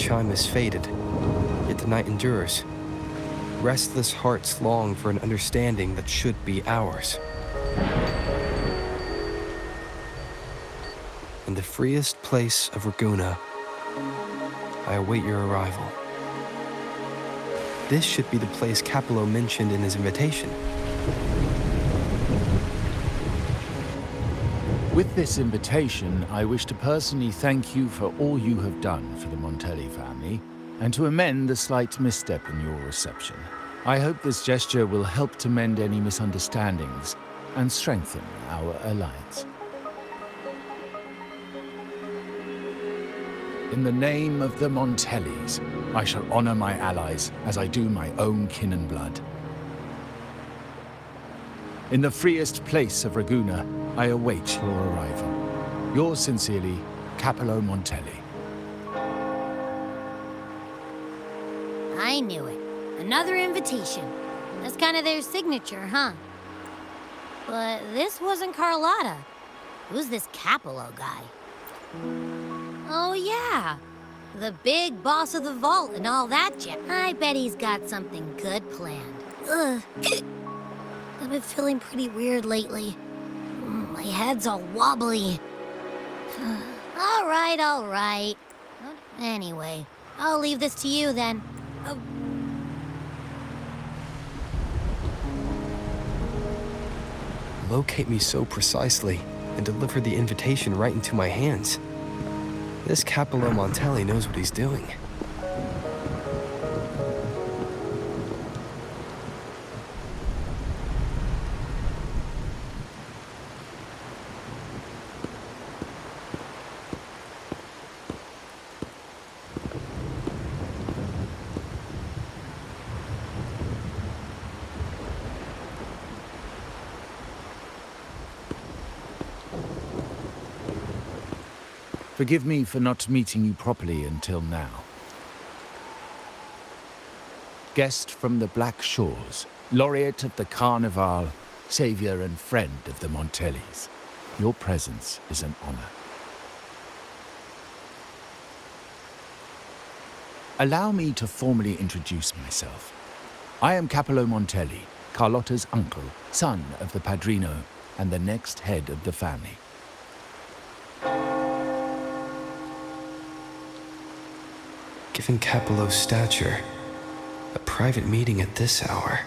chime has faded, yet the night endures. Restless hearts long for an understanding that should be ours. In the freest place of Raguna, I await your arrival. This should be the place Capello mentioned in his invitation. With this invitation, I wish to personally thank you for all you have done for the Montelli family, and to amend the slight misstep in your reception. I hope this gesture will help to mend any misunderstandings and strengthen our alliance. In the name of the Montellis, I shall honor my allies as I do my own kin and blood. In the freest place of Raguna, I await your arrival. Yours sincerely, Capello Montelli. I knew it. Another invitation. That's kind of their signature, huh? But this wasn't Carlotta. Who's this Capello guy? Oh yeah, the big boss of the vault and all that jazz. I bet he's got something good planned. Ugh. I've been feeling pretty weird lately. My head's all wobbly. All right. Anyway, I'll leave this to you then. Locate me so precisely and deliver the invitation right into my hands. This Capello Montelli knows what he's doing. Forgive me for not meeting you properly until now. Guest from the Black Shores, laureate of the Carnival, savior and friend of the Montellis. Your presence is an honor. Allow me to formally introduce myself. I am Capello Montelli, Carlotta's uncle, son of the Padrino, and the next head of the family. Given Capello's stature, a private meeting at this hour.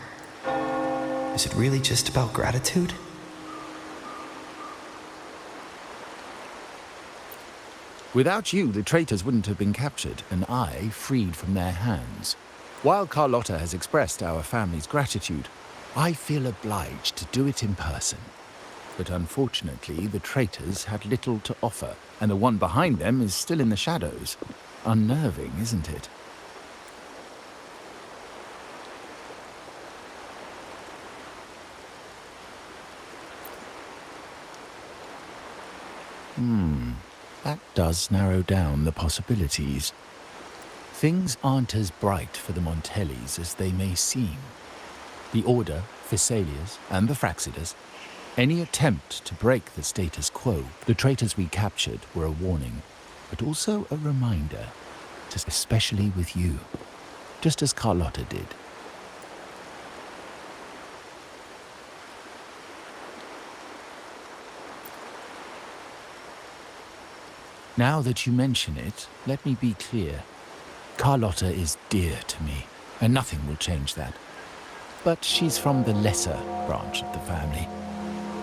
Is it really just about gratitude? Without you, the traitors wouldn't have been captured, and I freed from their hands. While Carlotta has expressed our family's gratitude, I feel obliged to do it in person. But unfortunately, the traitors had little to offer, and the one behind them is still in the shadows. Unnerving, isn't it? That does narrow down the possibilities. Things aren't as bright for the Montellis as they may seem. The Order, Physaelias, and the Fraxidas, any attempt to break the status quo, the traitors we captured were a warning, but also a reminder, especially with you, just as Carlotta did. Now that you mention it, let me be clear. Carlotta is dear to me, and nothing will change that. But she's from the lesser branch of the family.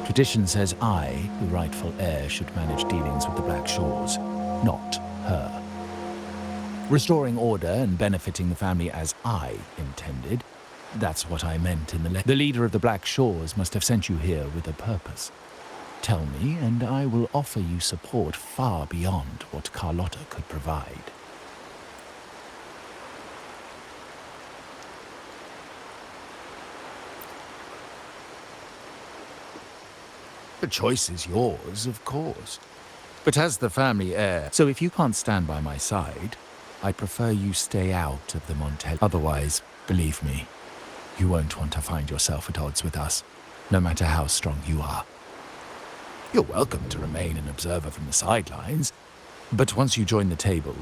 Tradition says I, the rightful heir, should manage dealings with the Black Shores, not her. Restoring order and benefiting the family as I intended, that's what I meant in the letter. The leader of the Black Shores must have sent you here with a purpose. Tell me, and I will offer you support far beyond what Carlotta could provide. The choice is yours, of course. But as the family heir, so if you can't stand by my side, I prefer you stay out of the Montelli. Otherwise, believe me, you won't want to find yourself at odds with us, no matter how strong you are. You're welcome to remain an observer from the sidelines, but once you join the table,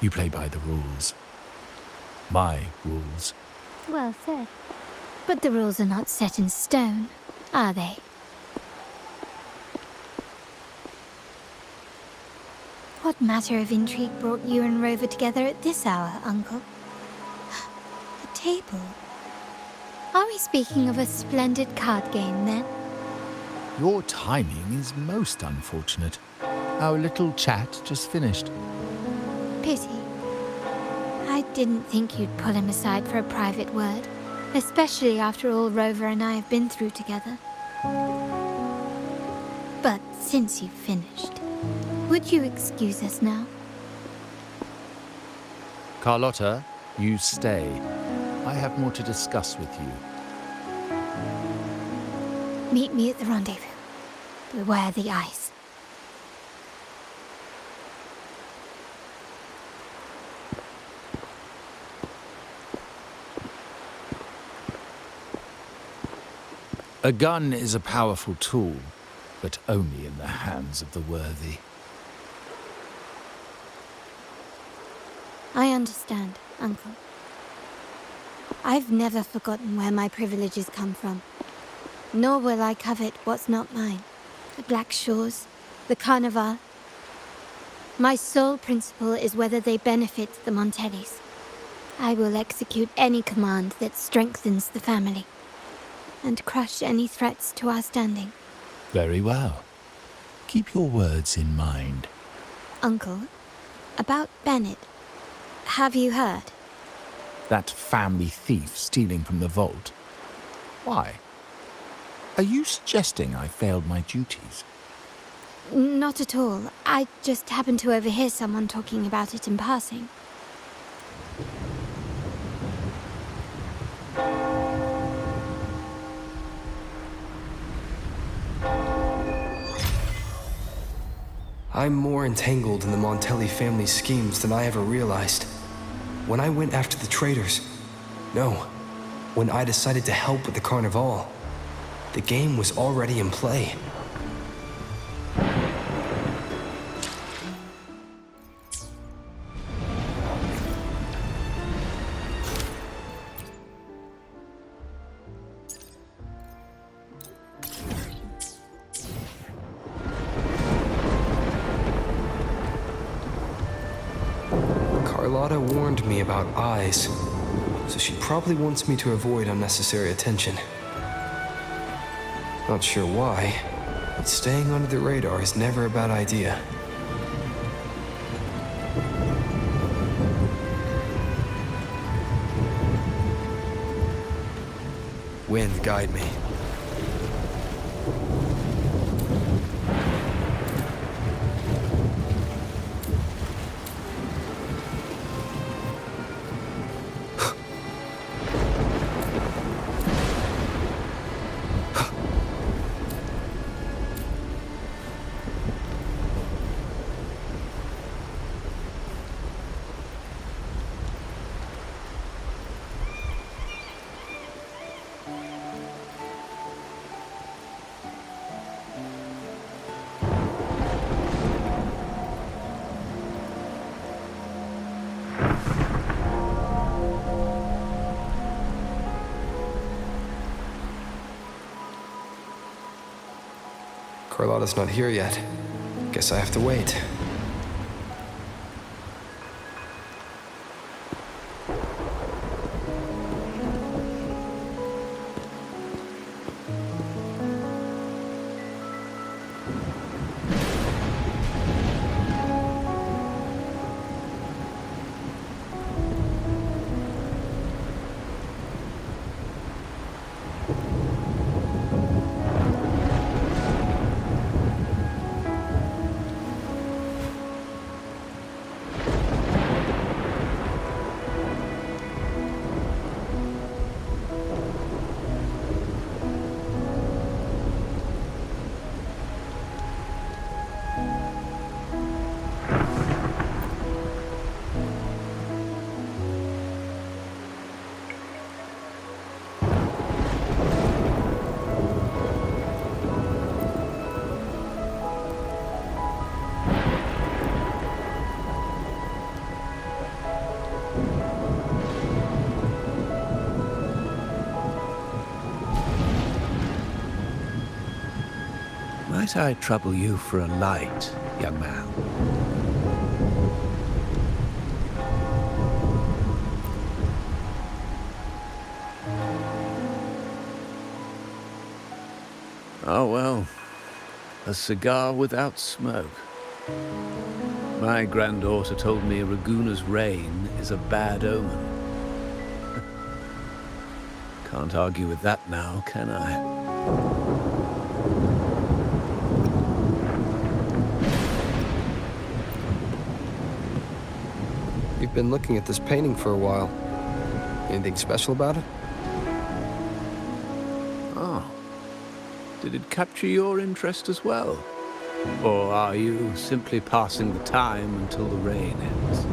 You play by the rules. My rules. Well said. But the rules are not set in stone, are they? What matter of intrigue brought you and Rover together at this hour, Uncle? The table. Are we speaking of a splendid card game, then? Your timing is most unfortunate. Our little chat just finished. Pity. I didn't think you'd pull him aside for a private word, especially after all Rover and I have been through together. But since you've finished, would you excuse us now? Carlotta, you stay. I have more to discuss with you. Meet me at the rendezvous. Beware the ice. A gun is a powerful tool, but only in the hands of the worthy. I understand, Uncle. I've never forgotten where my privileges come from. Nor will I covet what's not mine. The Black Shores, the Carnival. My sole principle is whether they benefit the Montellis. I will execute any command that strengthens the family, and crush any threats to our standing. Very well. Keep your words in mind. Uncle, about Bennett, have you heard? That family thief stealing from the vault. Why? Are you suggesting I failed my duties? Not at all. I just happened to overhear someone talking about it in passing. I'm more entangled in the Montelli family schemes than I ever realized. When I went after the traitors, no, when I decided to help with the Carnival, the game was already in play. Carlotta warned me about eyes, so she probably wants me to avoid unnecessary attention. Not sure why, but staying under the radar is never a bad idea. Wind, guide me. Carlotta's not here yet. Guess I have to wait. Might I trouble you for a light, young man? Oh, well, a cigar without smoke. My granddaughter told me Raguna's rain is a bad omen. Can't argue with that now, can I? You've been looking at this painting for a while. Anything special about it? Oh. Did it capture your interest as well? Or are you simply passing the time until the rain ends?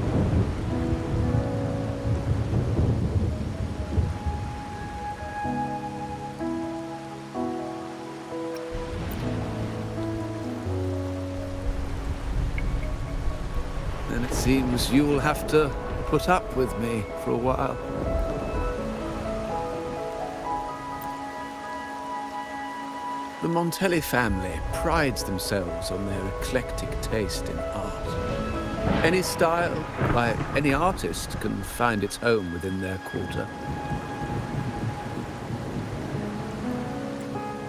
Then it seems you'll have to put up with me for a while. The Montelli family prides themselves on their eclectic taste in art. Any style, by any artist, can find its home within their quarter.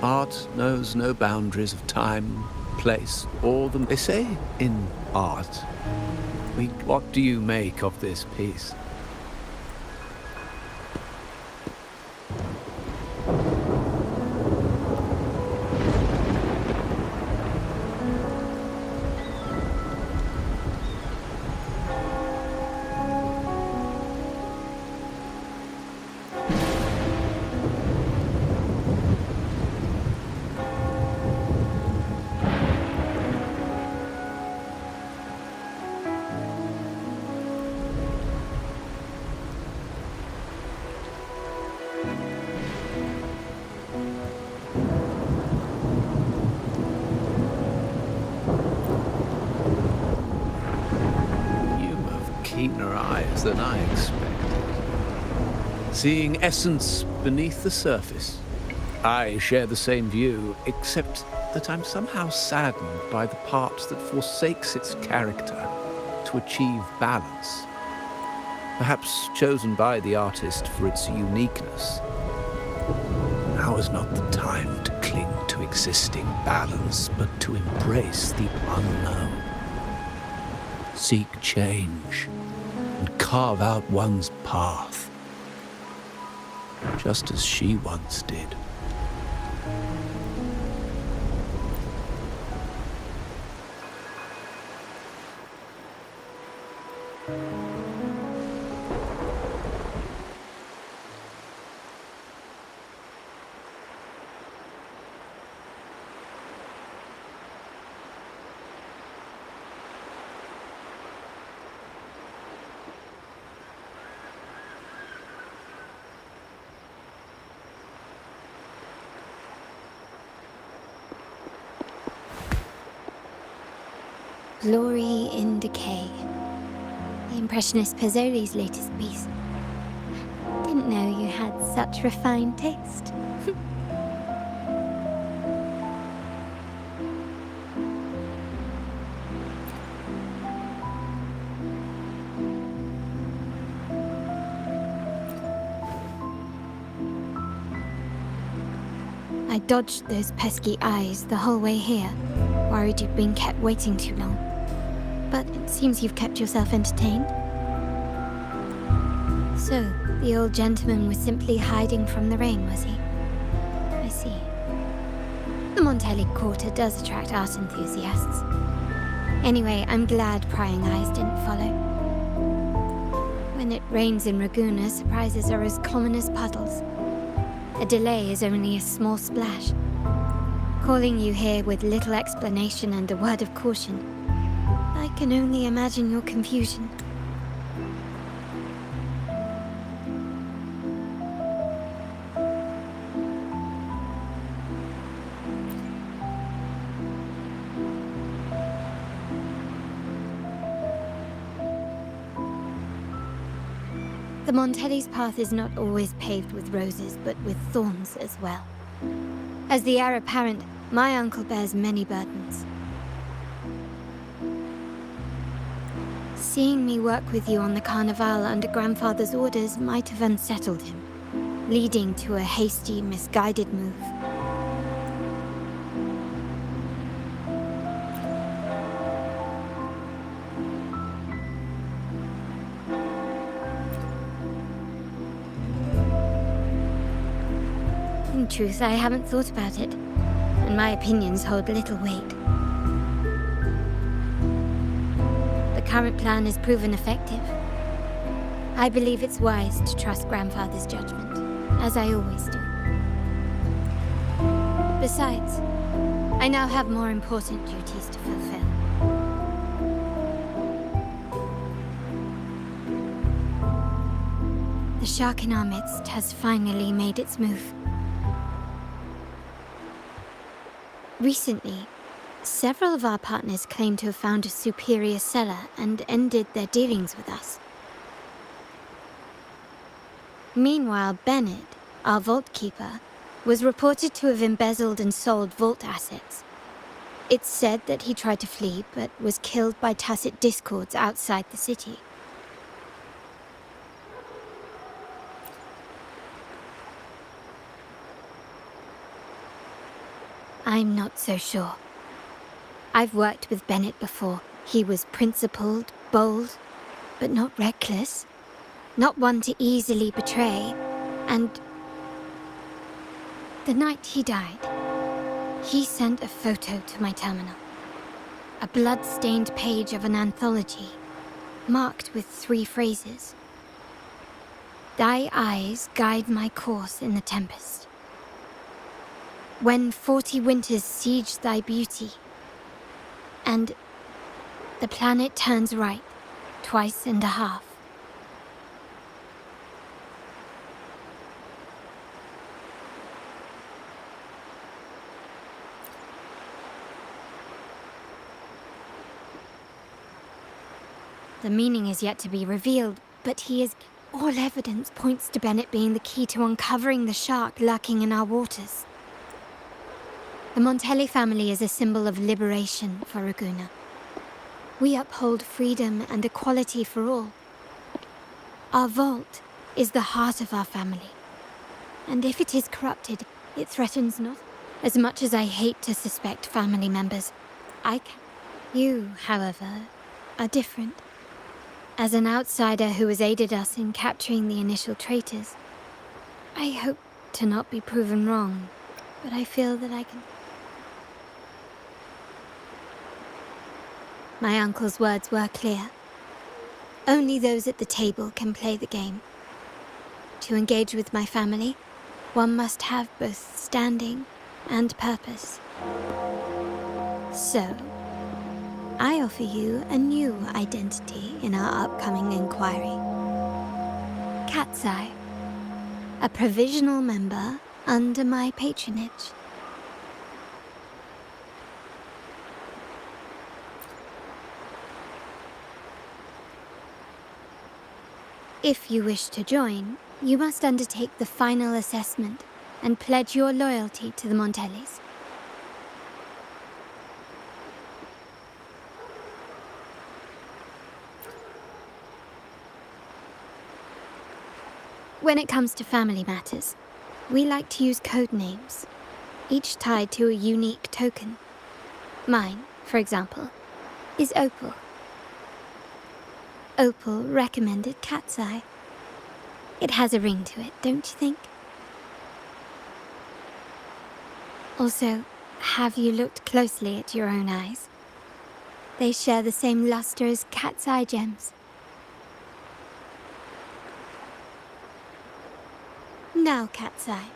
Art knows no boundaries of time, place, or the... They say in art. What do you make of this piece? Keener eyes than I expected. Seeing essence beneath the surface. I share the same view, except that I'm somehow saddened by the part that forsakes its character to achieve balance. Perhaps chosen by the artist for its uniqueness. Now is not the time to cling to existing balance, but to embrace the unknown. Seek change and carve out one's path, just as she once did. Glory in Decay. The Impressionist Pizzoli's latest piece. Didn't know you had such refined taste. I dodged those pesky eyes the whole way here, worried you'd been kept waiting too long. But it seems you've kept yourself entertained. So, the old gentleman was simply hiding from the rain, was he? I see. The Montelli Quarter does attract art enthusiasts. Anyway, I'm glad prying eyes didn't follow. When it rains in Raguna, surprises are as common as puddles. A delay is only a small splash. Calling you here with little explanation and a word of caution, I can only imagine your confusion. The Montelli's path is not always paved with roses, but with thorns as well. As the heir apparent, My uncle bears many burdens. Seeing me work with you on the Carnival under Grandfather's orders might have unsettled him, leading to a hasty, misguided move. In truth, I haven't thought about it, and my opinions hold little weight. The current plan has proven effective. I believe it's wise to trust Grandfather's judgment, as I always do. Besides, I now have more important duties to fulfill. The shark in our midst has finally made its move. Recently, several of our partners claim to have found a superior cellar and ended their dealings with us. Meanwhile, Bennett, our vault keeper, was reported to have embezzled and sold vault assets. It's said that he tried to flee, but was killed by tacit discords outside the city. I'm not so sure. I've worked with Bennett before. He was principled, bold, but not reckless. Not one to easily betray. And the night he died, he sent a photo to my terminal. A blood-stained page of an anthology, marked with 3 phrases. Thy eyes guide my course in the tempest. When 40 winters siege thy beauty, and the planet turns right, twice and a half. The meaning is yet to be revealed, but all evidence points to Bennett being the key to uncovering the shark lurking in our waters. The Montelli family is a symbol of liberation for Raguna. We uphold freedom and equality for all. Our vault is the heart of our family. And if it is corrupted, it threatens not. As much as I hate to suspect family members, You, however, are different. As an outsider who has aided us in capturing the initial traitors, I hope to not be proven wrong, but I feel that I can... My uncle's words were clear. Only those at the table can play the game. To engage with my family, one must have both standing and purpose. So, I offer you a new identity in our upcoming inquiry. Cat's Eye, a provisional member under my patronage. If you wish to join, you must undertake the final assessment and pledge your loyalty to the Montellis. When it comes to family matters, we like to use code names, each tied to a unique token. Mine, for example, is Opal. Opal recommended Cat's Eye. It has a ring to it, don't you think? Also, have you looked closely at your own eyes? They share the same luster as Cat's Eye gems. Now, Cat's Eye,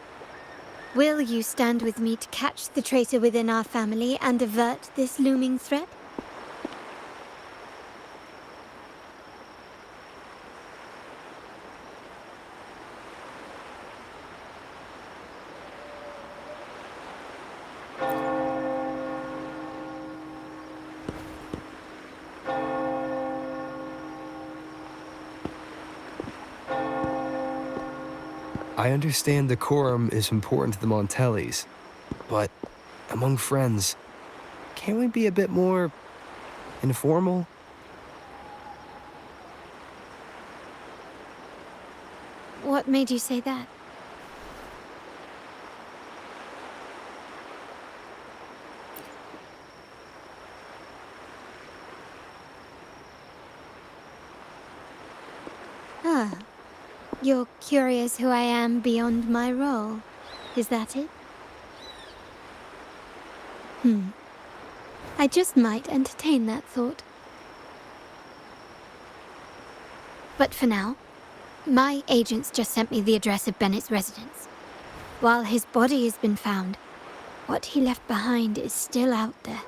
will you stand with me to catch the traitor within our family and avert this looming threat? I understand decorum is important to the Montellis, but among friends, can't we be a bit more informal? What made you say that? Ah, you're curious who I am beyond my role. Is that it? I just might entertain that thought. But for now, my agents just sent me the address of Bennett's residence. While his body has been found, what he left behind is still out there.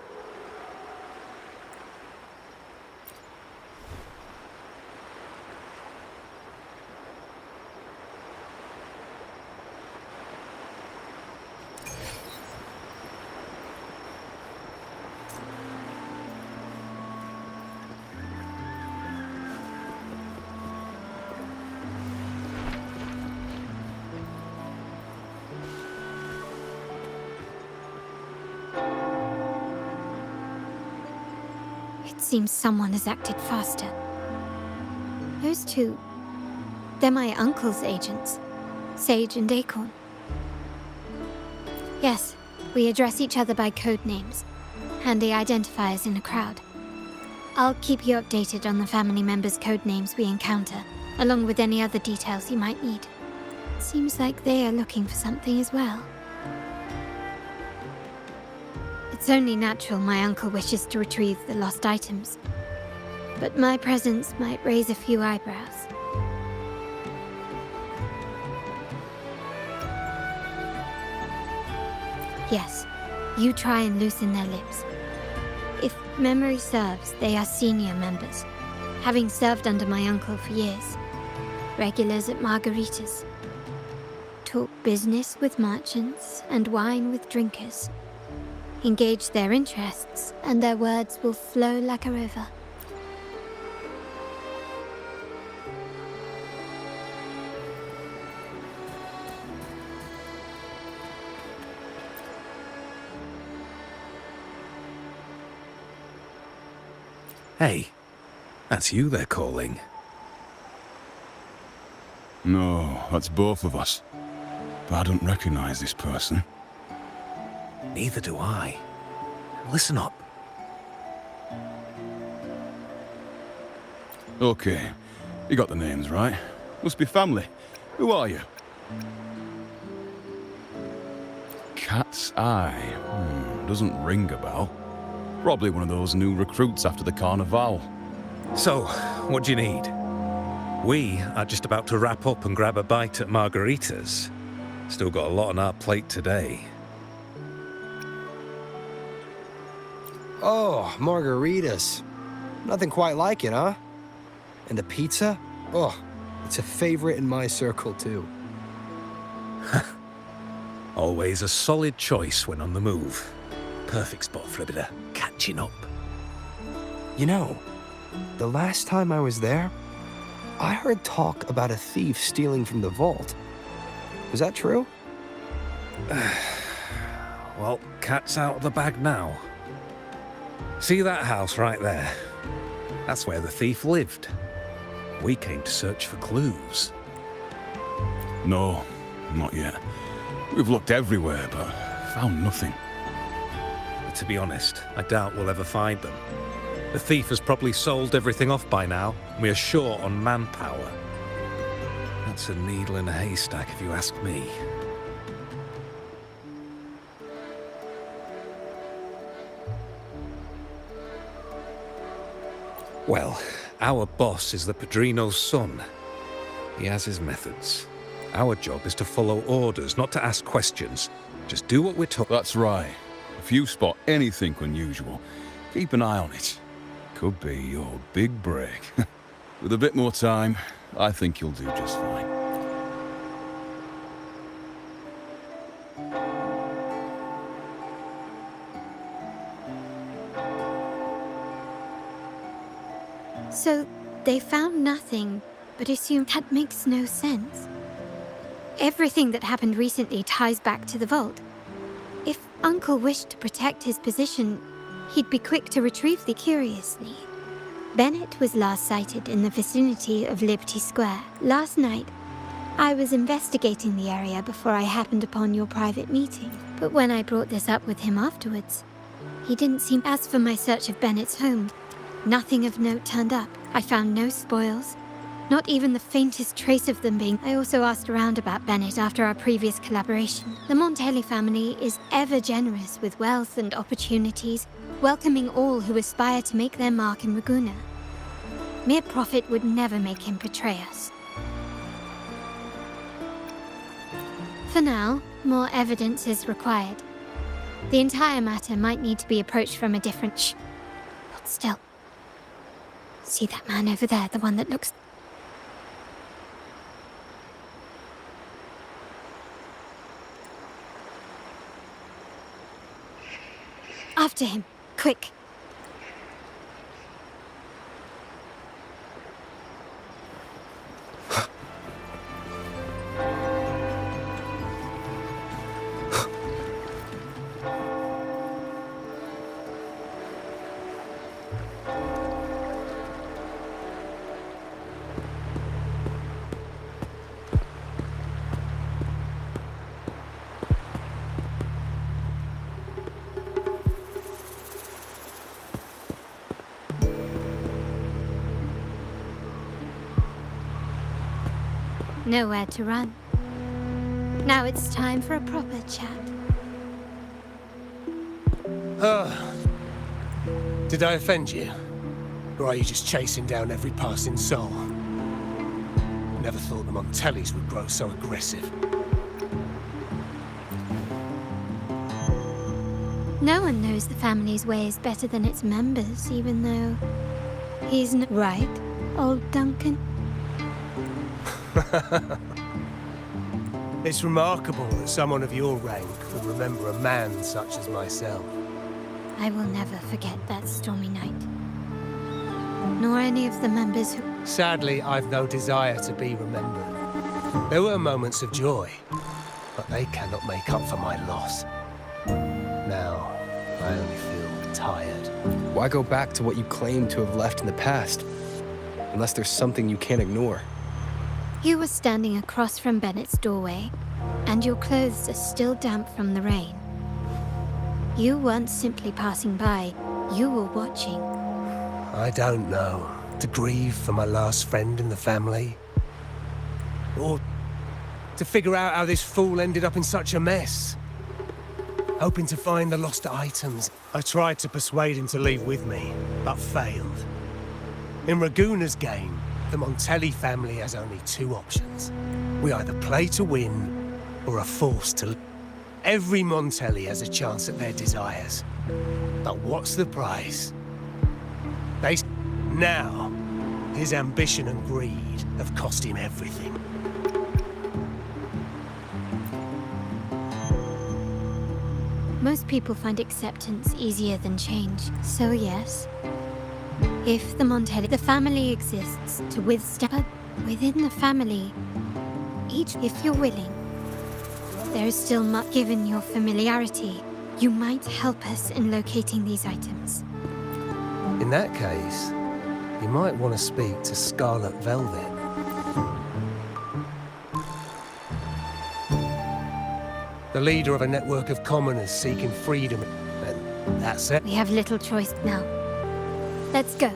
It seems someone has acted faster. Those two, they're my uncle's agents, Sage and Acorn. Yes, we address each other by code names, handy identifiers in a crowd. I'll keep you updated on the family members' code names we encounter, along with any other details you might need. Seems like they are looking for something as well. It's only natural my uncle wishes to retrieve the lost items, but my presence might raise a few eyebrows. Yes, you try and loosen their lips. If memory serves, they are senior members, having served under my uncle for years. Regulars at margaritas. Talk business with merchants and wine with drinkers. Engage their interests, and their words will flow like a river. Hey, that's you they're calling. No, that's both of us. But I don't recognize this person. Neither do I. Listen up. Okay, you got the names right. Must be family. Who are you? Cat's Eye. Doesn't ring a bell. Probably one of those new recruits after the Carnival. So, what do you need? We are just about to wrap up and grab a bite at margaritas. Still got a lot on our plate today. Oh, margaritas. Nothing quite like it, huh? And the pizza? Oh, it's a favorite in my circle, too. Always a solid choice when on the move. Perfect spot for a bit of catching up. You know, the last time I was there, I heard talk about a thief stealing from the vault. Was that true? Well, cat's out of the bag now. See that house right there? That's where the thief lived. We came to search for clues. No, not yet. We've looked everywhere, but found nothing. But to be honest, I doubt we'll ever find them. The thief has probably sold everything off by now, and we are short on manpower. That's a needle in a haystack, if you ask me. Well, our boss is the Padrino's son. He has his methods. Our job is to follow orders, not to ask questions. Just do what we're told. That's right. If you spot anything unusual, keep an eye on it. Could be your big break. With a bit more time, I think you'll do just fine. So, they found nothing, but assumed that makes no sense. Everything that happened recently ties back to the vault. If Uncle wished to protect his position. He'd be quick to retrieve the curiously. Bennett was last sighted in the vicinity of Liberty Square. Last night, I was investigating the area before I happened upon your private meeting. But when I brought this up with him afterwards, he didn't seem. As for my search of Bennett's home, nothing of note turned up. I found no spoils, not even the faintest trace of them being. I also asked around about Bennett after our previous collaboration. The Montelli family is ever generous with wealth and opportunities, welcoming all who aspire to make their mark in Ragusa. Mere profit would never make him betray us. For now, more evidence is required. The entire matter might need to be approached from a different But still. See that man over there, the one that looks... After him, quick. Nowhere to run. Now it's time for a proper chat. Did I offend you? Or are you just chasing down every passing soul? Never thought the Montellis would grow so aggressive. No one knows the family's ways better than its members, even though he's not right, old Duncan. It's remarkable that someone of your rank would remember a man such as myself. I will never forget that stormy night. Nor any of the members who... Sadly, I've no desire to be remembered. There were moments of joy, but they cannot make up for my loss. Now, I only feel tired. Why go back to what you claim to have left in the past? Unless there's something you can't ignore. You were standing across from Bennett's doorway, and your clothes are still damp from the rain. You weren't simply passing by, you were watching. I don't know. To grieve for my last friend in the family? Or to figure out how this fool ended up in such a mess? Hoping to find the lost items. I tried to persuade him to leave with me, but failed. In Ragusa's game, the Montelli family has only two options. We either play to win, or are forced to... Every Montelli has a chance at their desires. But what's the price? Now, his ambition and greed have cost him everything. Most people find acceptance easier than change, so yes. If the Montelli, the family exists to withstand, but within the family, if you're willing, there is still much. Given your familiarity, you might help us in locating these items. In that case, you might want to speak to Scarlet Velvet. The leader of a network of commoners seeking freedom, and that's it. We have little choice now. Let's go.